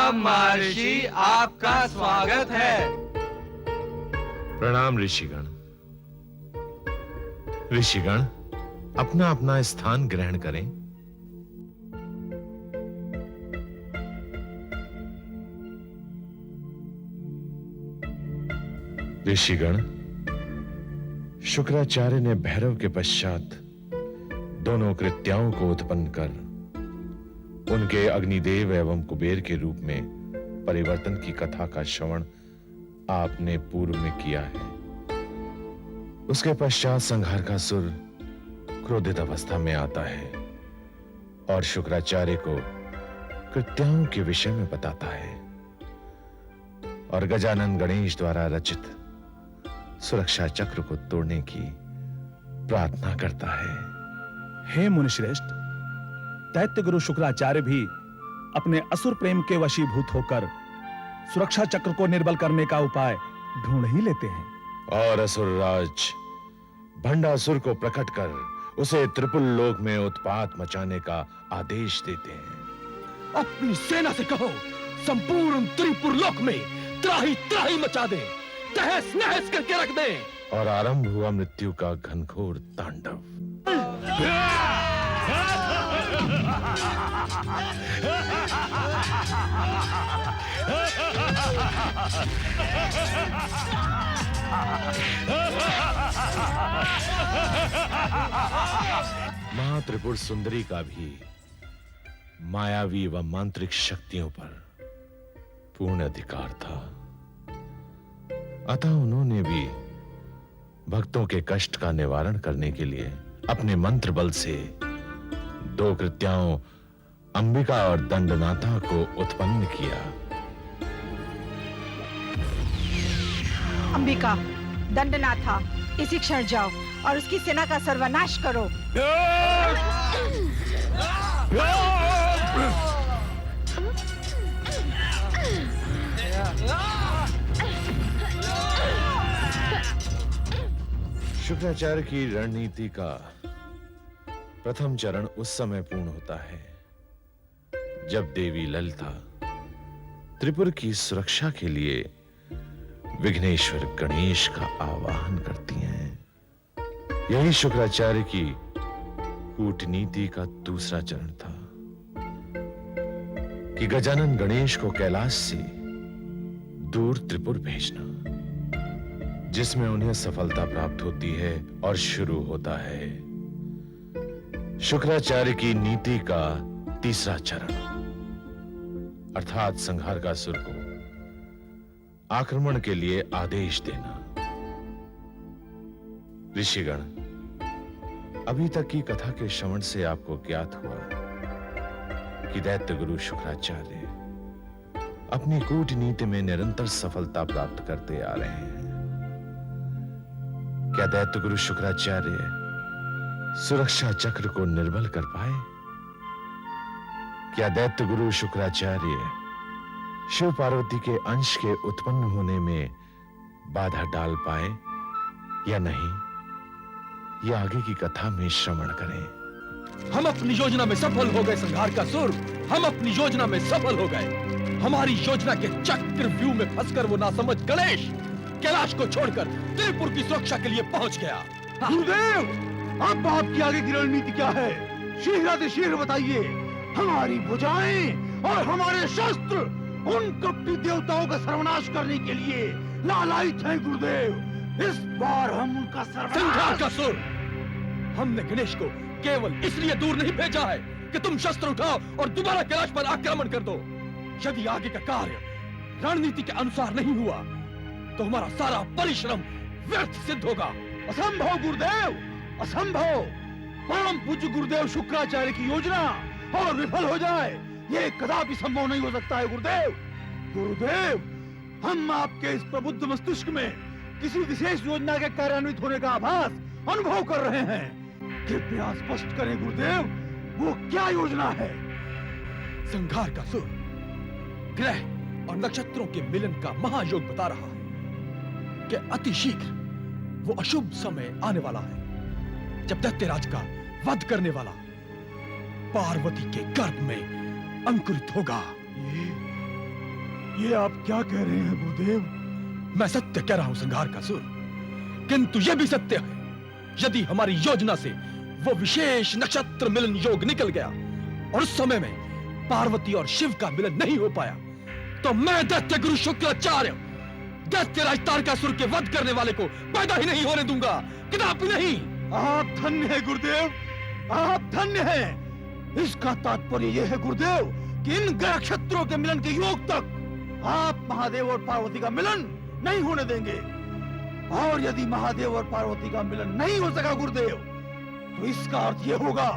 प्रणाम महर्षि, आपका स्वागत है। प्रणाम ऋषिगण। ऋषिगण अपना अपना स्थान ग्रहण करें। ऋषिगण, शुक्राचार्य ने भैरव के पश्चात दोनों कृत्याओं को उत्पन्न कर उनके अग्निदेव एवं कुबेर के रूप में परिवर्तन की कथा का श्रवण आपने पूर्व में किया है। उसके पश्चात संहारकासुर क्रोधित अवस्था में आता है और शुक्राचार्य को कृत्याओं के विषय में बताता है और गजानन गणेश द्वारा रचित सुरक्षा चक्र को तोड़ने की प्रार्थना करता है। हे मुनिश्रेष्ठ, दैत्य गुरु शुक्राचार्य भी अपने असुर प्रेम के वशीभूत होकर सुरक्षा चक्र को निर्बल करने का उपाय ढूंढ ही लेते हैं। और असुरराज भंडासुर को प्रकट कर उसे त्रिपुल लोक में उत्पात मचाने का आदेश देते हैं। अपनी सेना से कहो, संपूर्ण त्रिपुर लोक में त्राही त्राही मचा दे, तहस नहस करके रख दे। और आरंभ हुआ मृत्यु का घनघोर तांडव। मां त्रिपुर सुंदरी का भी मायावी व मांत्रिक शक्तियों पर पूर्ण अधिकार था, अतः उन्होंने भी भक्तों के कष्ट का निवारण करने के लिए अपने मंत्र बल से दो कृत्याओं अंबिका और दंडनाथा को उत्पन्न किया। अंबिका, दंडनाथा, इसी क्षण जाओ और उसकी सेना का सर्वनाश करो। शुक्राचार्य की रणनीति का प्रथम चरण उस समय पूर्ण होता है जब देवी ललिता त्रिपुर की सुरक्षा के लिए विघ्नेश्वर गणेश का आवाहन करती हैं। यही शुक्राचार्य की कूटनीति का दूसरा चरण था कि गजानन गणेश को कैलाश से दूर त्रिपुर भेजना, जिसमें उन्हें सफलता प्राप्त होती है और शुरू होता है शुक्राचार्य की नीति का तीसरा चरण, अर्थात संहारकासुर को आक्रमण के लिए आदेश देना। ऋषिगण, अभी तक की कथा के श्रवण से आपको ज्ञात हुआ कि दैत्य गुरु शुक्राचार्य अपनी कूटनीति में निरंतर सफलता प्राप्त करते आ रहे हैं। क्या दैत्य गुरु शुक्राचार्य सुरक्षा चक्र को निर्बल कर पाए? क्या दैत्य गुरु शुक्राचार्य शिव पार्वती के अंश के उत्पन्न होने में बाधा डाल पाए या नहीं? यह आगे की कथा में श्रवण करें। हम अपनी योजना में सफल हो गए संहारकासुर, हम अपनी योजना में सफल हो गए। हमारी योजना के चक्रव्यूह में फंसकर वो नासमझ गणेश कैलाश को छोड़कर त्रिपुर की सुरक्षा के लिए पहुंच गया। गुरुदेव, अब आपकी आगे की रणनीति क्या है? शीघ्र बताइए। हमारी भुजाएं और हमारे शस्त्र उन कपटी देवताओं का सर्वनाश करने के लिए लालायित हैं गुरुदेव। इस बार हम उनका सर्वनाश। संहारकासुर, हमने गणेश को केवल इसलिए दूर नहीं भेजा है कि तुम शस्त्र उठाओ और दोबारा कैलाश पर आक्रमण कर दो। यदि आगे का कार्य रणनीति के अनुसार नहीं हुआ तो हमारा सारा परिश्रम व्यर्थ सिद्ध होगा। असंभव गुरुदेव, असंभव। परम पूज्य गुरुदेव शुक्राचार्य की योजना और विफल हो जाए, ये कदापि संभव नहीं हो सकता है गुरुदेव। गुरुदेव, हम आपके इस प्रबुद्ध मस्तिष्क में किसी विशेष योजना के कार्यान्वित होने का आभास अनुभव कर रहे हैं। कृपया स्पष्ट करें गुरुदेव, वो क्या योजना है? संहारकासुर ग्रह और नक्षत्रों के मिलन का महायोग बता रहा है कि अति शीघ्र वो अशुभ समय आने वाला है जब दैत्यराज का वध करने वाला ये आप क्या कह रहे हैं गुरुदेव? मैं सत्य कह रहा हूं संघारकासुर, किंतु यह भी सत्य है, यदि हमारी योजना से वो विशेष नक्षत्र मिलन योग निकल गया और उस समय में पार्वती और शिव का मिलन नहीं हो पाया, तो मैं दैत्य गुरु शुक्राचार्य दैत्यराज तारकासुर के वध करने वाले को पैदा ही नहीं होने दूंगा, कदापि नहीं। आप धन्य है गुरुदेव, आप धन्य हैं। इसका तात्पर्य यह है गुरुदेव कि इन ग्रह नक्षत्रों के मिलन के योग तक आप महादेव और पार्वती का मिलन नहीं होने देंगे। और यदि महादेव और पार्वती का मिलन नहीं हो सका गुरुदेव, तो इसका अर्थ यह होगा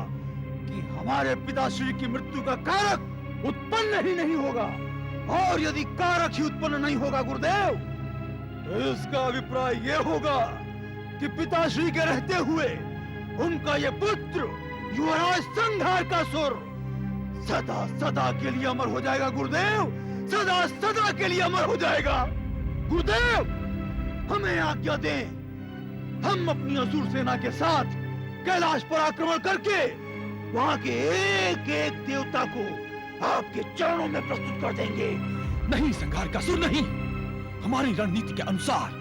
कि हमारे पिताश्री की मृत्यु का कारक उत्पन्न ही नहीं होगा। और यदि कारक ही उत्पन्न नहीं होगा गुरुदेव, तो इसका अभिप्राय यह होगा कि पिताश्री के रहते हुए उनका यह पुत्र युवराज संघारकासुर सदा सदा के लिए अमर हो जाएगा गुरुदेव, सदा सदा के लिए अमर हो जाएगा। गुरुदेव, हमें आज्ञा दें, हम अपनी असुर सेना के साथ कैलाश पर आक्रमण करके वहां के एक एक देवता को आपके चरणों में प्रस्तुत कर देंगे। नहीं संघारकासुर, नहीं। हमारी रणनीति के अनुसार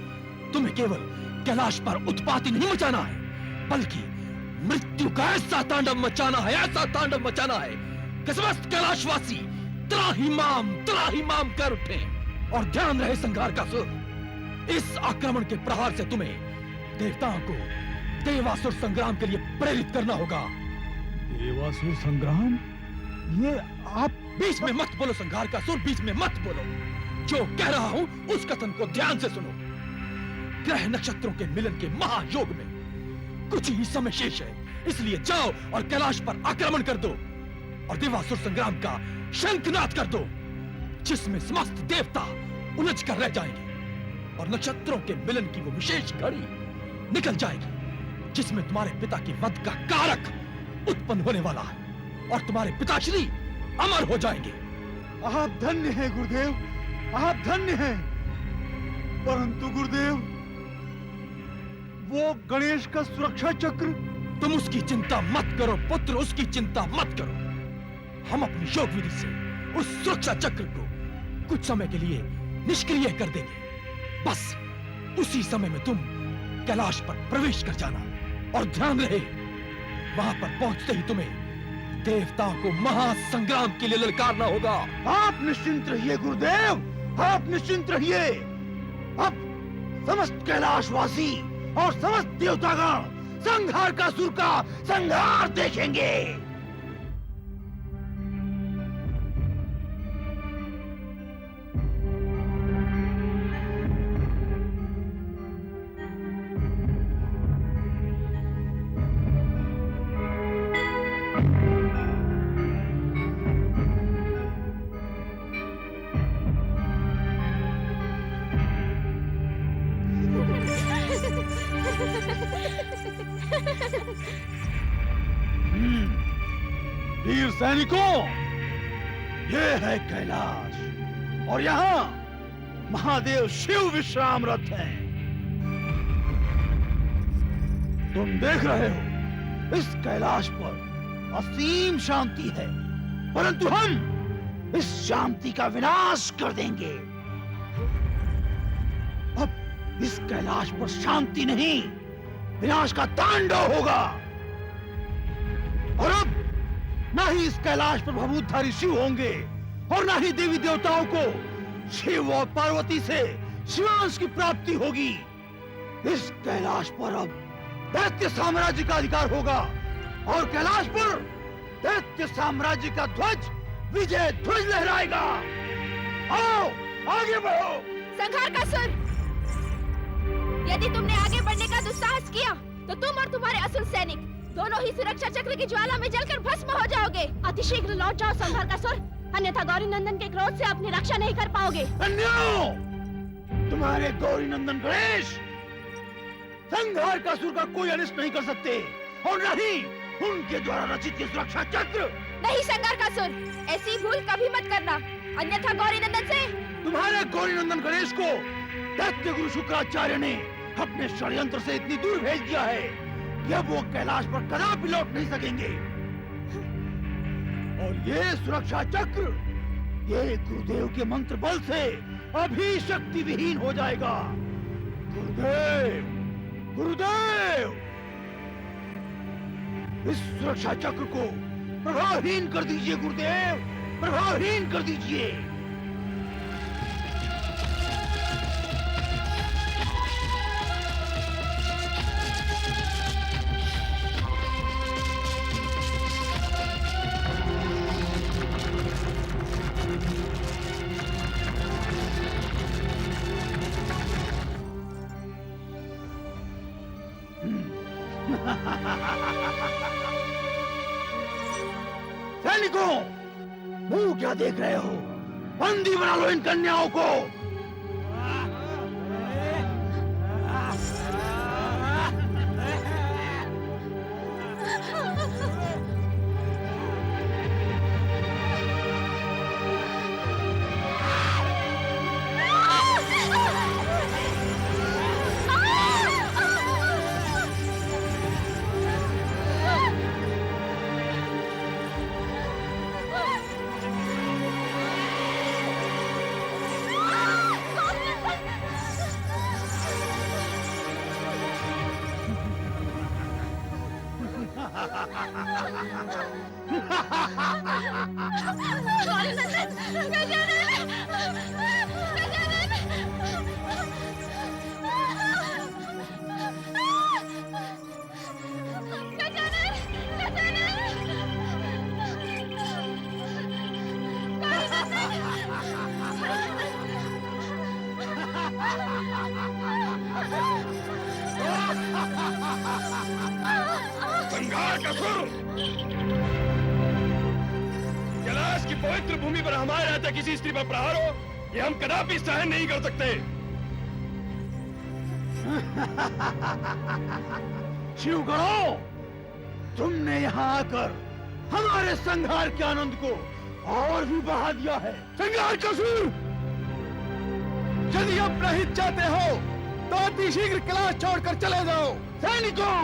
तुम्हें केवल कैलाश पर उत्पात ही नहीं मचाना है, बल्कि मृत्यु का ऐसा तांडव मचाना है, ऐसा तांडव मचाना है कि समस्त कैलाशवासी त्राहिमाम कर उठे। और ध्यान रहे संघारकासुर, इस आक्रमण के प्रहार से तुम्हें देवताओं को देवासुर संग्राम के लिए प्रेरित करना होगा। देवासुर संग्राम? ये आप बीच में मत बोलो संघारकासुर, बीच में मत बोलो। जो कह रहा हूं उस कथन को ध्यान से सुनो। ग्रह नक्षत्रों के मिलन के महायोग में कुछ ही समय शेष है, इसलिए जाओ और कैलाश पर आक्रमण कर दो और देवासुर संग्राम का शंखनाद कर दो, जिसमें समस्त देवता उलझ कर रह जाएंगे और नक्षत्रों के मिलन की वो विशेष घड़ी निकल जाएगी जिसमें तुम्हारे पिता के वध का कारक उत्पन्न होने वाला है और तुम्हारे पिताश्री अमर हो जाएंगे। आप धन्य हैं गुरुदेव, आप धन्य हैं। परंतु गुरुदेव, वो गणेश का सुरक्षा चक्र? तुम उसकी चिंता मत करो पुत्र, उसकी चिंता मत करो। हम अपनी योग विधि से उस सुरक्षा चक्र को कुछ समय के लिए निष्क्रिय कर देंगे। बस उसी समय में तुम कैलाश पर प्रवेश कर जाना और ध्यान रहे, वहां पर पहुंचते ही तुम्हें देवताओं को महासंग्राम के लिए ललकारना होगा। आप निश्चिंत रहिए गुरुदेव, आप निश्चिंत रहिए। अब समस्त कैलाशवासी और समस्त देवतागण संघारकासुर का संहार देखेंगे। वीर सैनिकों, ये है कैलाश और यहाँ महादेव शिव विश्रामरत हैं। तुम देख रहे हो, इस कैलाश पर असीम शांति है, परंतु हम इस शांति का विनाश कर देंगे। अब इस कैलाश पर शांति नहीं, विनाश का तांडव होगा। और अब ना ही इस कैलाश पर भभूतधारी शिव होंगे और ना ही देवी देवताओं को शिव और पार्वती से शिवांश की प्राप्ति होगी। इस कैलाश पर अब दैत्य साम्राज्य का अधिकार होगा और कैलाश पर दैत्य साम्राज्य का ध्वज विजय ध्वज लहराएगा। आओ आगे बढ़ो। संघारकासुर, यदि तुमने आगे बढ़ने का दुस्साहस किया तो तुम और तुम्हारे असुर सैनिक दोनों ही सुरक्षा चक्र की ज्वाला में जलकर भस्म हो जाओगे। अतिशीघ्र लौट जाओ संघारकासुर, अन्यथा गौरी नंदन के क्रोध से अपनी रक्षा नहीं कर पाओगे। तुम्हारे गौरी नंदन गणेश संघारकासुर का कोई अनिष्ट नहीं कर सकते और न ही उनके द्वारा रचित ये सुरक्षा चक्र। नहीं संघारकासुर, ऐसी भूल कभी मत करना, अन्यथा गौरी नंदन से तुम्हारे गौरी नंदन गणेश को दैत्य गुरु शुक्राचार्य ने अपने षड्यंत्र से इतनी दूर भेज दिया है कि अब वो कैलाश पर कदापि लौट नहीं सकेंगे। और ये सुरक्षा चक्र ये गुरुदेव के मंत्र बल से अभी शक्ति विहीन हो जाएगा। गुरुदेव, गुरुदेव, इस सुरक्षा चक्र को प्रभावहीन कर दीजिए गुरुदेव, प्रभावहीन कर दीजिए। सैनिकों, मुंह क्या देख रहे हो? बंदी बना लो इन कन्याओं को। संघार का सुर! कैलाश की पवित्र भूमि पर हमारे रहते किसी स्त्री पर प्रहार हो, ये हम कदापि सहन नहीं कर सकते। शिवगणों, तुमने यहाँ आकर हमारे संघार के आनंद को और भी बढ़ा दिया है। संघार का सुर! यदि अपना हित चाहते हो तो अति शीघ्र कैलाश छोड़कर चले जाओ। सैनिकों,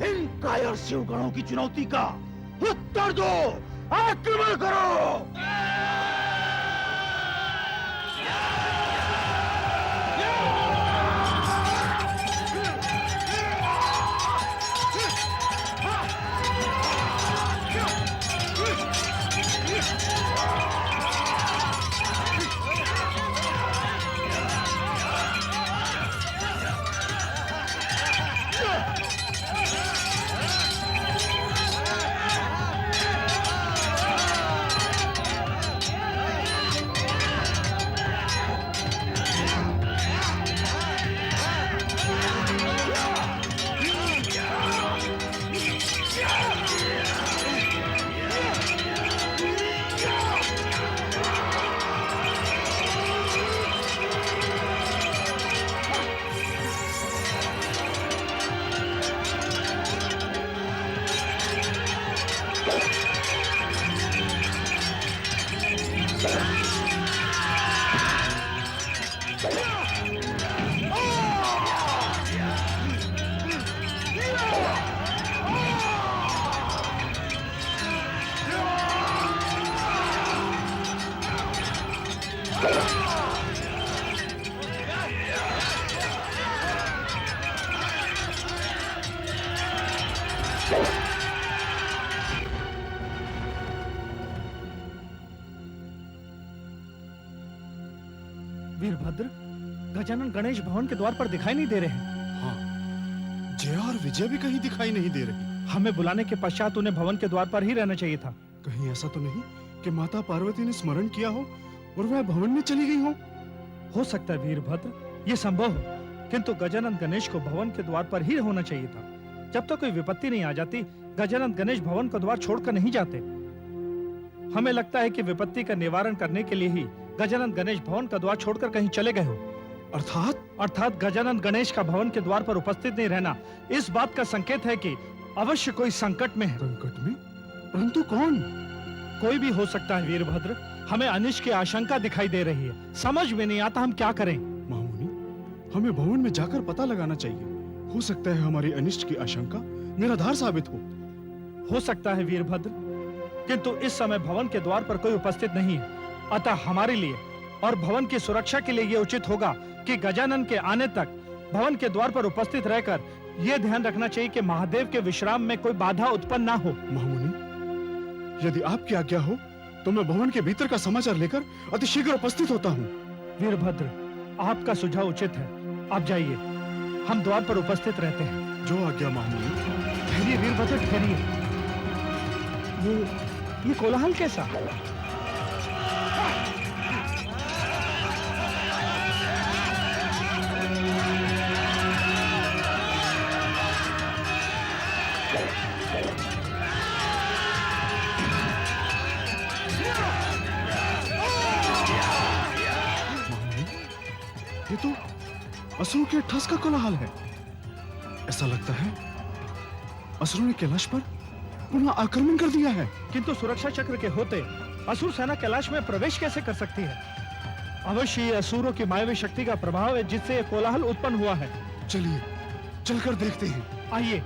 इन कायर शिवगणों की चुनौती का उत्तर दो, आक्रमण करो। वीरभद्र, गजानन गणेश भवन के द्वार पर दिखाई नहीं दे रहे हैं। हाँ, जया और विजय भी कहीं दिखाई नहीं दे रही। हमें बुलाने के पश्चात उन्हें भवन के द्वार पर ही रहना चाहिए था। कहीं ऐसा तो नहीं कि माता पार्वती ने स्मरण किया हो और वह भवन में चली गई हो सकता है वीरभद्र, ये संभव हो, किंतु गजानन गणेश को भवन के द्वार पर ही होना चाहिए था। जब तक कोई विपत्ति नहीं आ जाती, गजानन गणेश भवन का द्वार छोड़कर नहीं जाते। हमें लगता है कि विपत्ति का निवारण करने के लिए ही गजानन गणेश भवन का द्वार छोड़कर कहीं चले गए हो। अर्थात गजानन गणेश का भवन के द्वार पर उपस्थित नहीं रहना इस बात का संकेत है कि अवश्य कोई संकट में है। संकट में? परंतु कौन? कोई भी हो सकता है वीरभद्र। हमें अनिष्ट की आशंका दिखाई दे रही है, समझ में नहीं आता हम क्या करें। महामुनि, हमें भवन में जाकर पता लगाना चाहिए। हो सकता है हमारी अनिष्ट की आशंका निराधार साबित हो सकता है वीरभद्र, किंतु इस समय भवन के द्वार पर कोई उपस्थित नहीं है। अतः हमारे लिए और भवन की सुरक्षा के लिए ये उचित होगा कि गजानन के आने तक भवन के द्वार पर उपस्थित रहकर यह ध्यान रखना चाहिए कि महादेव के विश्राम में कोई बाधा उत्पन्न ना हो। महामुनि, यदि आपकी आज्ञा हो तो मैं भवन के भीतर का समाचार लेकर अतिशीघ्र उपस्थित होता हूँ। वीरभद्र, आपका सुझाव उचित है। आप जाइए, हम द्वार पर उपस्थित रहते हैं। जो आज्ञा महामुनि। ठहरिए वीरभद्र, ठहरिए। ये कोलाहल कैसा? ये तो असुरों के ठस का कोलाहल है। ऐसा लगता है असुरों ने कैलाश पर पुनः आक्रमण कर दिया है। किंतु सुरक्षा चक्र के होते असुर सेना कैलाश में प्रवेश कैसे कर सकती है? अवश्य ये असुरों की मायावी शक्ति का प्रभाव है जिससे ये कोलाहल उत्पन्न हुआ है। चलिए चलकर देखते हैं। आइए।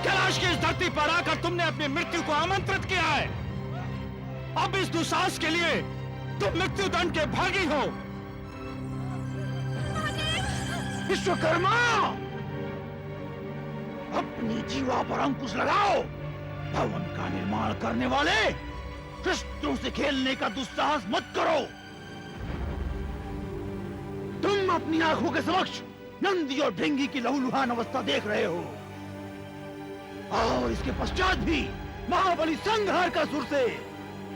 कैलाश की इस धरती पर आकर तुमने अपनी मृत्यु को आमंत्रित किया है। अब इस दुस्साहस के लिए तुम मृत्यु दंड के भागी हो। विश्वकर्मा, अपनी जीवा पर अंकुश लगाओ। भवन का निर्माण करने वाले शस्त्रों से खेलने का दुस्साहस मत करो। तुम अपनी आंखों के समक्ष नंदी और ढेंगी की लहूलुहान अवस्था देख रहे हो और इसके पश्चात भी महाबली संघारकासुर से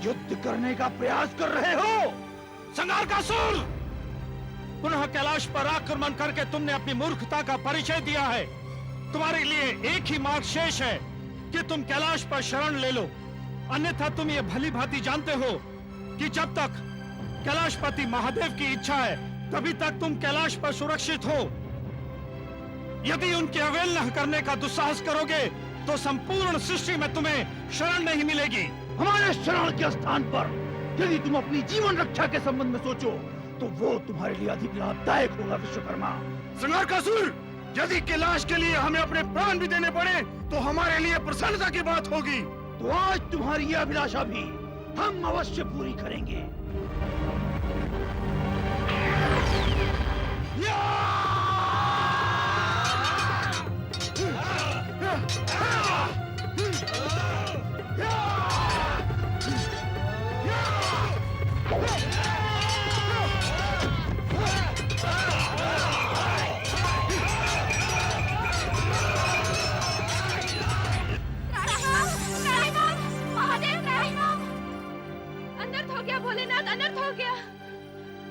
युद्ध करने का प्रयास कर रहे हो। संघारकासुर, पुनः कैलाश पर आक्रमण करके तुमने अपनी मूर्खता का परिचय दिया है। तुम्हारे लिए एक ही मार्ग शेष है कि तुम कैलाश पर शरण ले लो, अन्यथा तुम ये भली भांति जानते हो कि जब तक कैलाशपति महादेव की इच्छा है तभी तक तुम कैलाश पर सुरक्षित हो। यदि उनकी अवहेलना करने का दुस्साहस करोगे तो संपूर्ण सृष्टि में तुम्हें शरण नहीं मिलेगी। हमारे शरण के स्थान पर यदि तुम अपनी जीवन रक्षा के संबंध में सोचो तो वो तुम्हारे लिए अधिक लाभदायक होगा। विश्वकर्मा, संघारकासुर, यदि कैलाश के लिए हमें अपने प्राण भी देने पड़े तो हमारे लिए प्रसन्नता की बात होगी। तो आज तुम्हारी यह अभिलाषा भी हम अवश्य पूरी करेंगे।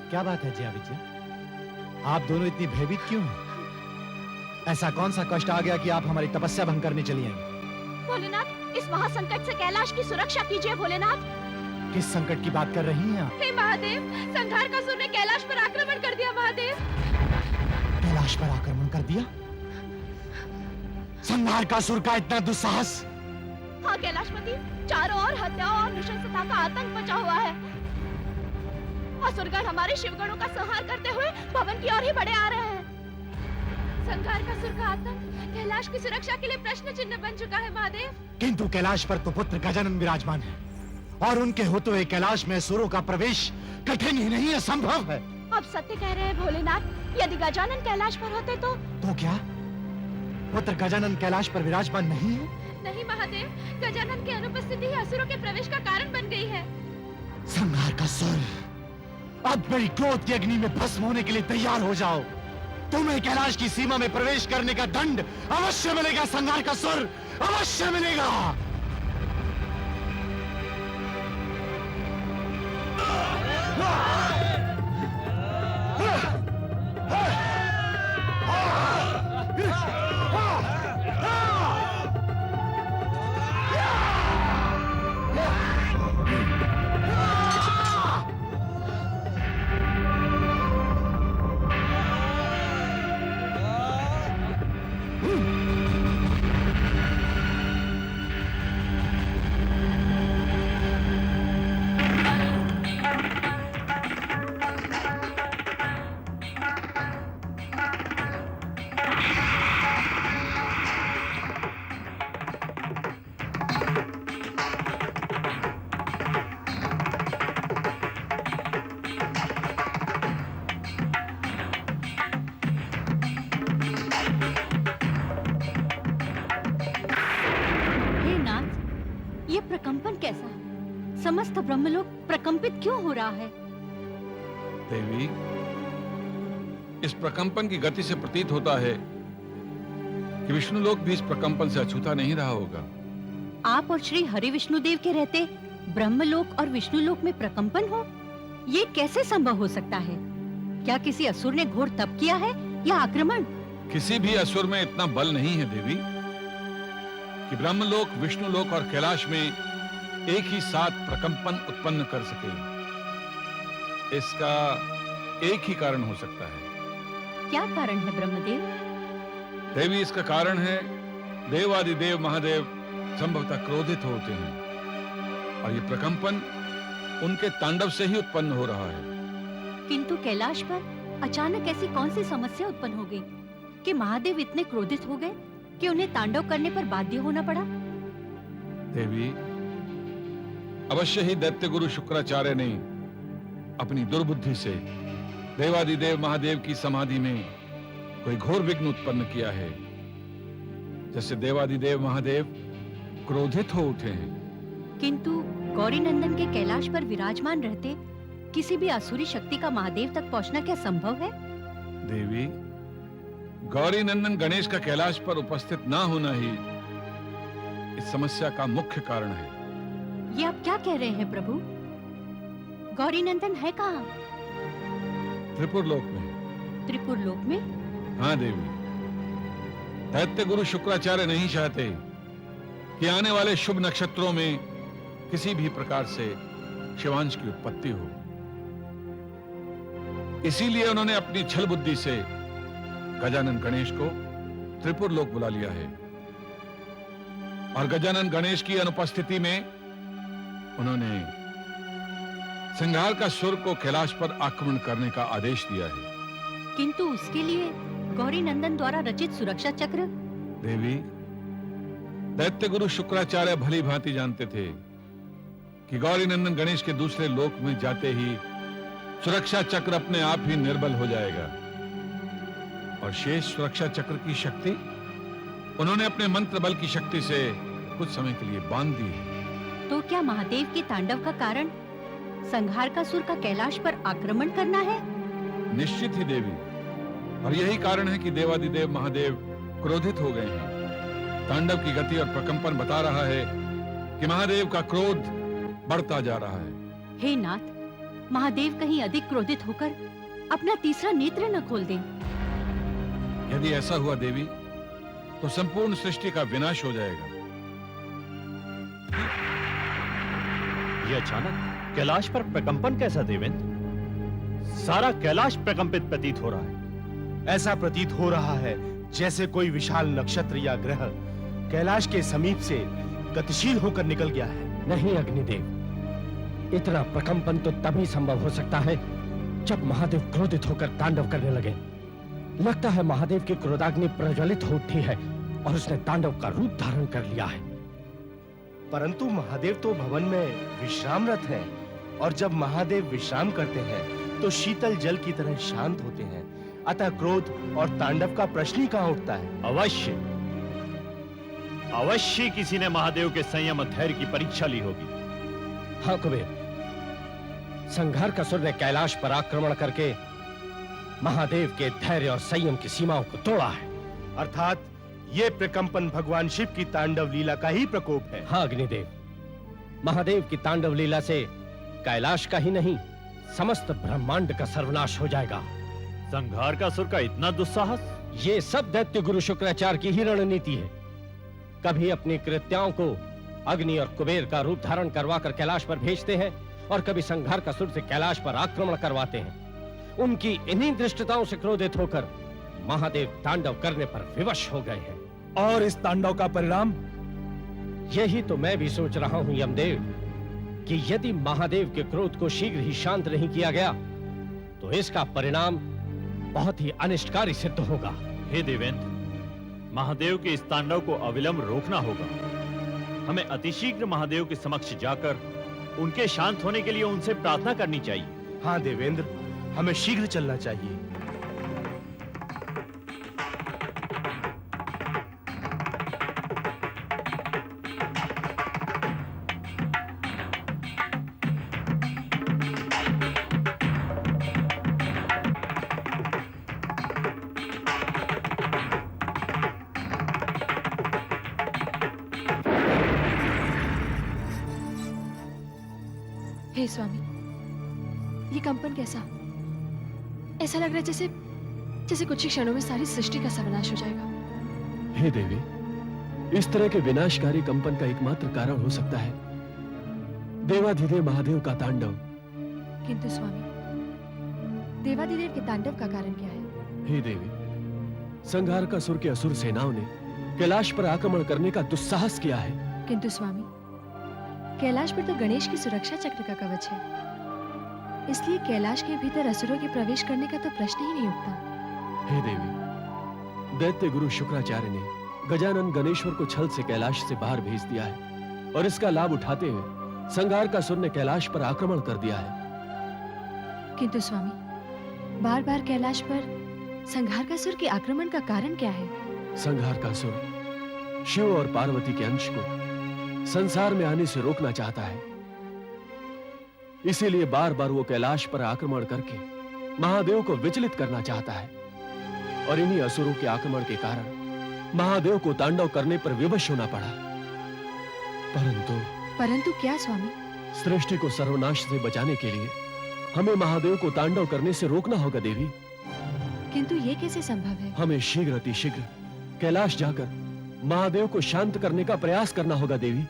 क्या बात है जया विजय, आप दोनों इतनी भयभीत क्यों हैं? ऐसा कौन सा कष्ट आ गया कि आप हमारी तपस्या भंग करने चली आई? भोलेनाथ, इस महासंकट से कैलाश की सुरक्षा कीजिए। भोलेनाथ, किस संकट की बात कर रही हैं आप? हे महादेव, संघारकासुर ने कैलाश पर आक्रमण कर दिया। महादेव, कैलाश पर आक्रमण कर दिया? संघारकासुर का इतना दुस्साहस? हाँ कैलाशपति, चारों ओर हत्याओं और नृशंसता का आतंक मचा हुआ है। असुरगण हमारे शिवगणों का संहार करते हुए भवन की ओर ही बढ़े आ रहे हैं। संघारकासुर का आतंक कैलाश की सुरक्षा के लिए प्रश्न चिन्ह बन चुका है महादेव। किंतु कैलाश पर तो पुत्र गजानन विराजमान है और उनके होते हुए कैलाश में असुरों का प्रवेश कठिन ही नहीं असंभव है। अब सत्य कह रहे हैं भोलेनाथ, यदि गजानन कैलाश पर होते तो क्या पुत्र गजानन कैलाश पर विराजमान नहीं है? नहीं महादेव, गजानन की अनुपस्थिति ही असुरों के प्रवेश का कारण बन गई है। संघारकासुर, अब मेरी क्रोध की अग्नि में भस्म होने के लिए तैयार हो जाओ। तुम्हें कैलाश की सीमा में प्रवेश करने का दंड अवश्य मिलेगा संघारकासुर, अवश्य मिलेगा। ये प्रकंपन कैसा? समस्त ब्रह्मलोक प्रकंपित क्यों हो रहा है? देवी, इस प्रकंपन की गति से प्रतीत होता है कि विष्णुलोक भी इस प्रकंपन से अछूता नहीं रहा होगा। आप और श्री हरि विष्णुदेव के रहते ब्रह्मलोक और विष्णुलोक में प्रकंपन हो, ये कैसे संभव हो सकता है? क्या किसी असुर ने घोर तप किया है या आक्रमण? किसी भी असुर में इतना बल नहीं है देवी कि ब्रह्मलोक, विष्णुलोक और कैलाश में एक ही साथ प्रकंपन उत्पन्न कर सके। इसका एक ही कारण हो सकता है। क्या कारण है ब्रह्मदेव? देवी, इसका कारण है देवादिदेव महादेव संभवतः क्रोधित होते हैं और ये प्रकंपन उनके तांडव से ही उत्पन्न हो रहा है। किंतु कैलाश पर अचानक ऐसी कौन सी समस्या उत्पन्न हो गई कि महादेव इतने क्रोधित हो गए कि उन्हें तांडव करने पर बाध्य होना पड़ा? देवी, अवश्य ही दैत्य गुरु शुक्राचार्य ने अपनी दुर्बुद्धि से देवादिदेव महादेव की समाधि में कोई घोर विघ्न उत्पन्न किया है, जैसे देवादिदेव महादेव क्रोधित हो उठे हैं। किंतु गौरी नंदन के कैलाश पर विराजमान रहते किसी भी आसुरी शक्ति का महादेव तक पहुंचना क्या संभव है? देवी, गौरी नंदन गणेश का कैलाश पर उपस्थित ना होना ही इस समस्या का मुख्य कारण है। ये आप क्या कह रहे हैं प्रभु? गौरी नंदन है कहाँ? त्रिपुर लोक में। त्रिपुर लोक में? हाँ देवी, दैत्य गुरु शुक्राचार्य नहीं चाहते कि आने वाले शुभ नक्षत्रों में किसी भी प्रकार से शिवांश की उत्पत्ति हो। इसीलिए उन्होंने अपनी छल बुद्धि से गजानन गणेश को त्रिपुर लोक बुला लिया है और गजानन गणेश की अनुपस्थिति में उन्होंने संघारकासुर को कैलाश पर आक्रमण करने का आदेश दिया है। किंतु उसके लिए गौरी नंदन द्वारा रचित सुरक्षा चक्र? देवी, दैत्य गुरु शुक्राचार्य भली भांति जानते थे कि गौरी नंदन गणेश के दूसरे लोक में जाते ही सुरक्षा चक्र अपने आप ही निर्बल हो जाएगा और शेष सुरक्षा चक्र की शक्ति उन्होंने अपने मंत्र बल की शक्ति से कुछ समय के लिए बांध दी है। तो क्या महादेव के तांडव का कारण संघारकासुर का कैलाश पर आक्रमण करना है? निश्चित ही देवी, और यही कारण है कि देवादिदेव महादेव क्रोधित हो गए हैं। तांडव की गति और प्रकंपन बता रहा है कि महादेव का क्रोध बढ़ता जा रहा है। हे नाथ, महादेव कहीं अधिक क्रोधित होकर अपना तीसरा नेत्र न खोल दें। यदि ऐसा हुआ देवी, तो संपूर्ण सृष्टि का विनाश हो जाएगा। ये अचानक कैलाश पर प्रकंपन कैसा देवेंद्र? सारा कैलाश प्रकंपित प्रतीत हो रहा है। ऐसा प्रतीत हो रहा है जैसे कोई विशाल नक्षत्र या ग्रह कैलाश के समीप से गतिशील होकर निकल गया है। नहीं अग्निदेव, इतना प्रकंपन तो तभी संभव हो सकता है जब महादेव क्रोधित होकर तांडव करने लगे। लगता है महादेव की क्रोधाग्नि प्रज्वलित हो उठी है और उसने तांडव का रूप धारण कर लिया है। परंतु महादेव तो भवन में विश्रामरत हैं, और जब महादेव विश्राम करते हैं तो शीतल जल की तरह शांत होते हैं। अतः क्रोध और तांडव का प्रश्न ही कहां उठता है। अवश्य अवश्य किसी ने महादेव के संयम और धैर्य की परीक्षा ली होगी। हाँ कुबेर, संघारकासुर ने कैलाश पर आक्रमण करके महादेव के धैर्य और संयम की सीमाओं को तोड़ा है। अर्थात ये प्रकंपन भगवान शिव की तांडव लीला का ही प्रकोप है। हाँ अग्निदेव, महादेव की तांडव लीला से कैलाश का ही नहीं, समस्त ब्रह्मांड का सर्वनाश हो जाएगा। संघारकासुर का इतना दुस्साहस? ये सब दैत्य गुरु शुक्राचार्य की ही रणनीति है। कभी अपनी कृत्याओं को अग्नि और कुबेर का रूप धारण करवाकर कैलाश पर भेजते हैं, और कभी संघारकासुर से कैलाश पर आक्रमण करवाते हैं। उनकी इन्हीं दृष्टताओं से क्रोधित होकर महादेव तांडव करने पर विवश हो गए हैं। और इस तांडव का परिणाम? यही तो मैं भी सोच रहा हूं यमदेव, कि यदि महादेव के क्रोध को शीघ्र ही शांत नहीं किया गया तो इसका परिणाम बहुत ही अनिष्टकारी सिद्ध होगा। हे देवेंद्र, महादेव के इस तांडव को अविलंब रोकना होगा। हमें अतिशीघ्र महादेव के समक्ष जाकर उनके शांत होने के लिए उनसे प्रार्थना करनी चाहिए। हाँ देवेंद्र, हमें शीघ्र चलना चाहिए। हे स्वामी, ये कंपन कैसा? ऐसा लग रहा है जैसे जैसे कुछ ही क्षणों में सारी सृष्टि का सर्वनाश हो जाएगा। हे देवी, इस तरह के विनाशकारी कंपन का एकमात्र कारण हो सकता है देवाधिदेव महादेव का तांडव। किंतु स्वामी, देवादिदेव के तांडव का कारण क्या है? हे देवी, संघारकासुर के असुर सेनाओं ने कैलाश पर आक्रमण करने का दुस्साहस किया है। किंतु स्वामी, कैलाश पर तो गणेश की सुरक्षा चक्र का कवच है, इसलिए कैलाश के भीतर असुरों के प्रवेश करने का तो प्रश्न ही नहीं उठता। हे देवी, दैत्य गुरु शुक्राचार्य ने गजानन गणेश्वर को छल से कैलाश से बाहर भेज दिया है, और इसका लाभ उठाते हुए संघारकासुर ने कैलाश पर आक्रमण कर दिया है। किंतु स्वामी, बार बार कैलाश पर संघारकासुर के आक्रमण का कारण क्या है? संघारकासुर शिव और पार्वती के अंश को संसार में आने से रोकना चाहता है, इसीलिए बार बार वो कैलाश पर आक्रमण करके महादेव को विचलित करना चाहता है, और इन्हीं असुरों के आक्रमण के कारण महादेव को तांडव करने पर विवश होना पड़ा। परंतु क्या स्वामी? सृष्टि को सर्वनाश से बचाने के लिए हमें महादेव को तांडव करने से रोकना होगा देवी। किंतु ये कैसे संभव है? हमें शीघ्र अतिशीघ्र कैलाश जाकर महादेव को शांत करने का प्रयास करना होगा देवी।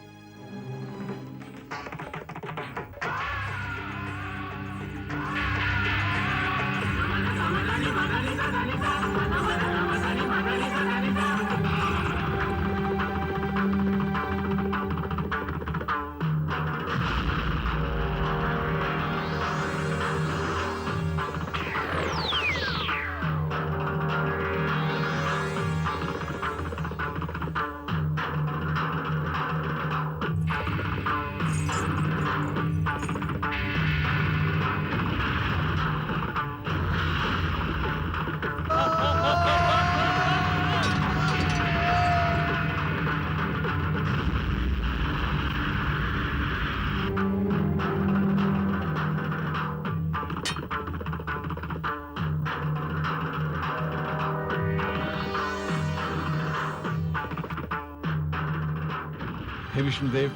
हे विष्णुदेव,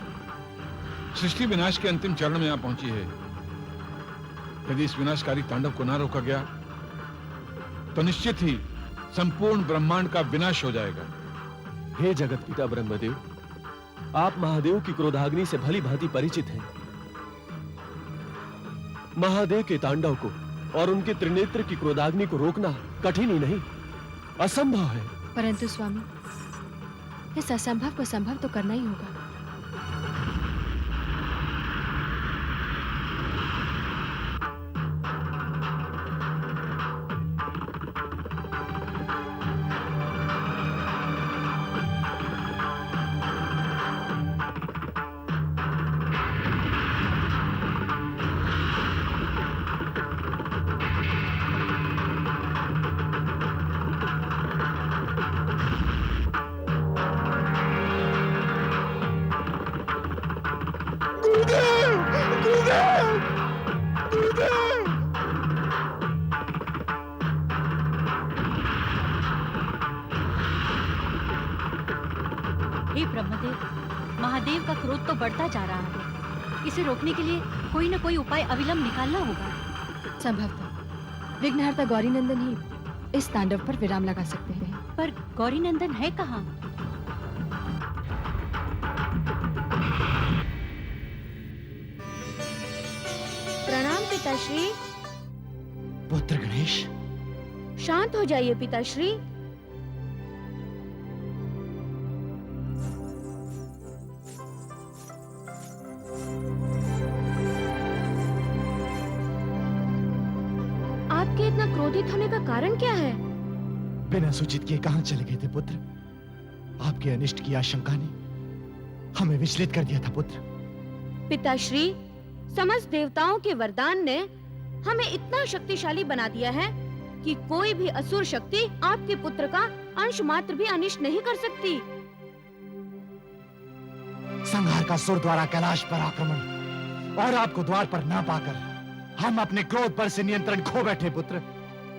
सृष्टि विनाश के अंतिम चरण में आ पहुंची है। यदि इस विनाशकारी तांडव को ना रोका गया तो निश्चित ही संपूर्ण ब्रह्मांड का विनाश हो जाएगा। हे जगत पिता ब्रह्मदेव, आप महादेव की क्रोधाग्नि से भली भांति परिचित हैं। महादेव के तांडव को और उनके त्रिनेत्र की क्रोधाग्नि को रोकना कठिन ही नहीं, असंभव है। परंतु स्वामी, इस असंभव को संभव तो करना ही होगा। हे ब्रह्मदेव, महादेव का क्रोध तो बढ़ता जा रहा है। इसे रोकने के लिए कोई न कोई उपाय अविलंब निकालना होगा। संभवतः विघ्नहर्ता गौरीनंदन ही इस तांडव पर विराम लगा सकते हैं। पर गौरीनंदन है कहाँ? प्रणाम पिताश्री। पुत्र गणेश, शांत हो जाइए पिताश्री। आपके इतना क्रोधित होने का कारण क्या है? बिना सूचित किए कहां चले गए थे पुत्र? आपके अनिष्ट की आशंका ने हमें विचलित कर दिया था पुत्र। पिताश्री, समस्त देवताओं के वरदान ने हमें इतना शक्तिशाली बना दिया है कि कोई भी असुर शक्ति आपके पुत्र का अंश मात्र भी अनिष्ट नहीं कर सकती। संहार का सुर द्वारा कैलाश पर आक्रमण और आपको द्वार पर ना पाकर हम अपने क्रोध पर से नियंत्रण खो बैठे पुत्र।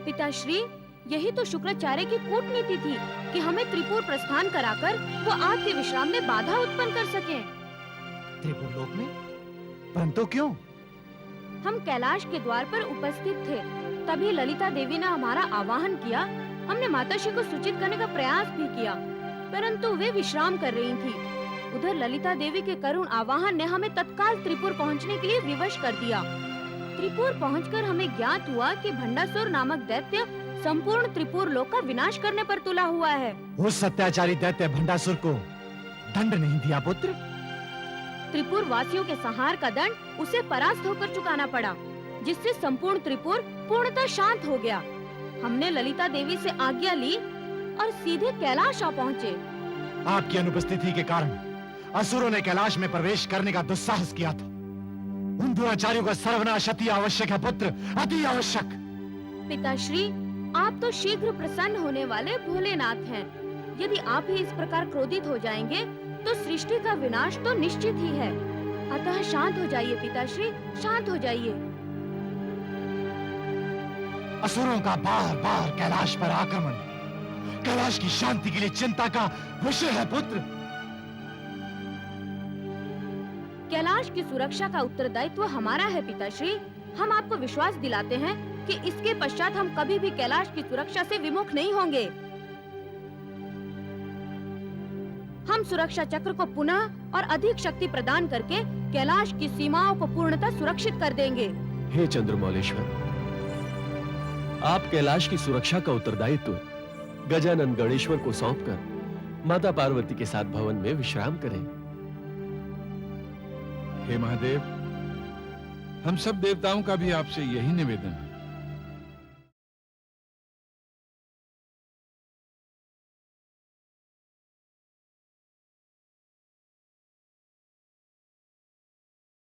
पिताश्री, यही तो शुक्राचार्य की कूटनीति थी कि हमें त्रिपुर प्रस्थान कराकर वो आपके विश्राम में बाधा उत्पन्न कर सकें। त्रिपुर लोक में? परंतु क्यों? हम कैलाश के द्वार पर उपस्थित थे, तभी ललिता देवी ने हमारा आवाहन किया। हमने माताश्री को सूचित करने का प्रयास भी किया, परंतु वे विश्राम कर रही थी। उधर ललिता देवी के करुण आवाहन ने हमें तत्काल त्रिपुर पहुंचने के लिए विवश कर दिया। त्रिपुर पहुंचकर हमें ज्ञात हुआ कि भंडासुर नामक दैत्य संपूर्ण त्रिपुर लोक का विनाश करने पर तुला हुआ है। उस सत्याचारी दैत्य भंडासुर को दंड नहीं दिया पुत्र? त्रिपुर वासियों के संहार का दंड उसे परास्त होकर चुकाना पड़ा, जिससे संपूर्ण त्रिपुर पूर्णतः शांत हो गया। हमने ललिता देवी से आज्ञा ली और सीधे कैलाश आ पहुँचे। आपकी अनुपस्थिति के कारण असुरों ने कैलाश में प्रवेश करने का दुस्साहस किया था। उन दुराचारियों का सर्वनाश अति आवश्यक है पुत्र, अति आवश्यक। पिताश्री, आप तो शीघ्र प्रसन्न होने वाले भोलेनाथ हैं। यदि आप ही इस प्रकार क्रोधित हो जाएंगे तो सृष्टि का विनाश तो निश्चित ही है। अतः शांत हो जाइए पिताश्री, शांत हो जाइए। असुरों का बार बार कैलाश पर आक्रमण कैलाश की शांति के लिए चिंता का विषय है पुत्र। कैलाश की सुरक्षा का उत्तरदायित्व हमारा है पिताश्री। हम आपको विश्वास दिलाते हैं कि इसके पश्चात हम कभी भी कैलाश की सुरक्षा से विमुख नहीं होंगे। हम सुरक्षा चक्र को पुनः और अधिक शक्ति प्रदान करके कैलाश की सीमाओं को पूर्णतः सुरक्षित कर देंगे। हे चंद्रमौलेश्वर, आप कैलाश की सुरक्षा का उत्तरदायित्व गजानन गणेश्वर को सौंपकर माता पार्वती के साथ भवन में विश्राम करें। हे महादेव, हम सब देवताओं का भी आपसे यही निवेदन है